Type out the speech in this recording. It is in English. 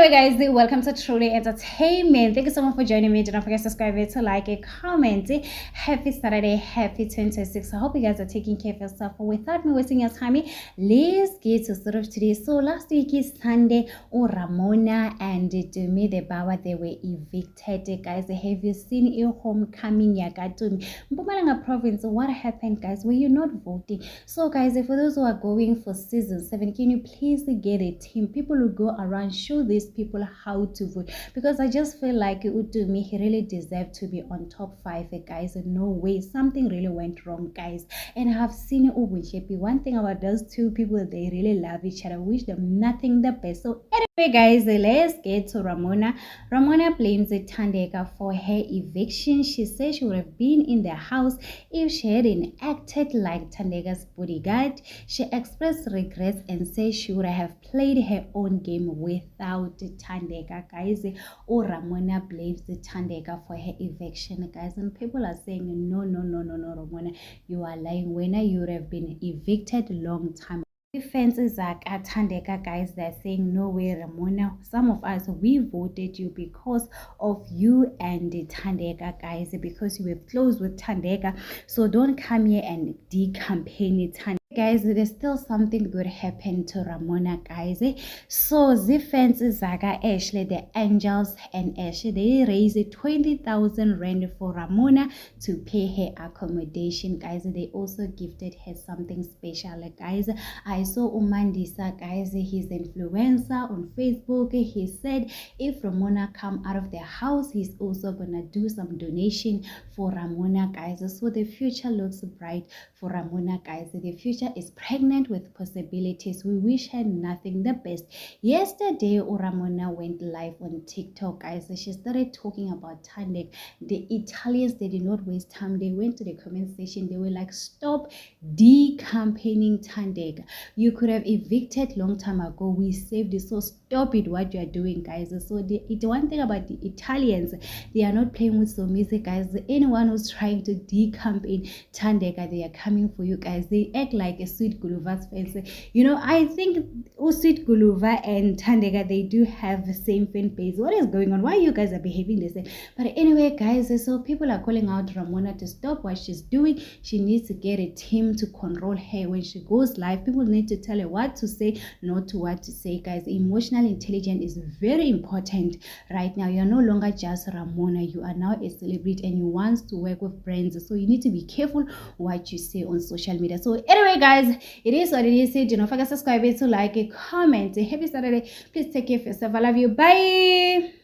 Anyway, guys, welcome to Truly Entertainment. Thank you so much for joining me. Do not forget to subscribe, to like, a comment. Happy Saturday, happy 26. I hope you guys are taking care of yourself. Without me wasting your time, let's get to sort of today. So last week is Sunday. Ramona and Dumi the Bawa, they were evicted. Guys, have you seen a homecoming? Yagatumi Mpumalanga province. What happened, guys? Were you not voting? So, guys, for those who are going for season 7, can you please get a team? People who go around, show these people how to vote, because I just feel like Utumi, he really deserved to be on top 5, guys. No way, something really went wrong, guys. And I have seen Ubuchepi. One thing about those two people, they really love each other. I wish them nothing the best. So anyway, guys, let's get to Ramona. Ramona blames Thandeka for her eviction. She says she would have been in the house if she hadn't acted like Thandeka's bodyguard. She expressed regrets and says she would have played her own game without Thandeka, guys. Ramona blames Thandeka for her eviction, guys, and people are saying no, Ramona, you are lying. When you would have been evicted long time. Defenses are at Thandeka, guys. They're saying no way, Ramona. Some of us, we voted you because of you and Thandeka, guys, because you were close with Thandeka. So don't come here and de-campaign Thandeka. Guys, there's still something good happened to Ramona, guys. So the fans Zaga Ashley, the Angels and Ashley, they raised 20,000 rand for Ramona to pay her accommodation, guys. They also gifted her something special, guys. I saw Umandisa, guys, he's an influencer on Facebook. He said if Ramona come out of the house, he's also gonna do some donation for Ramona, guys. So the future looks bright for Ramona, guys. The future is pregnant with possibilities. We wish her nothing the best. Yesterday, Ramona went live on TikTok, guys. She started talking about Thandeka. The Italians, they did not waste time. They went to the comment section. They were like, stop de-campaigning Thandeka. You could have evicted long time ago. We saved it. So stop it what you are doing, guys. So the one thing about the Italians, they are not playing with some music, guys. Anyone who's trying to de-campaign Thandeka, they are coming for you, guys. They act like a Sweet Guluva's fans. You know, I think Sweet Guluva and Thandeka, they do have the same fan base. What is going on? Why you guys are behaving the same? But anyway, guys, so people are calling out Ramona to stop what she's doing. She needs to get a team to control her when she goes live. People need to tell her what to say, not to what to say, guys. Emotional intelligence is very important right now. You're no longer just Ramona. You are now a celebrity and you want to work with brands. So you need to be careful what you say on social media. So anyway, guys, it is what it is. Do not forget to subscribe, to like, a comment. Happy Saturday. Please take care of yourself. I love you. Bye.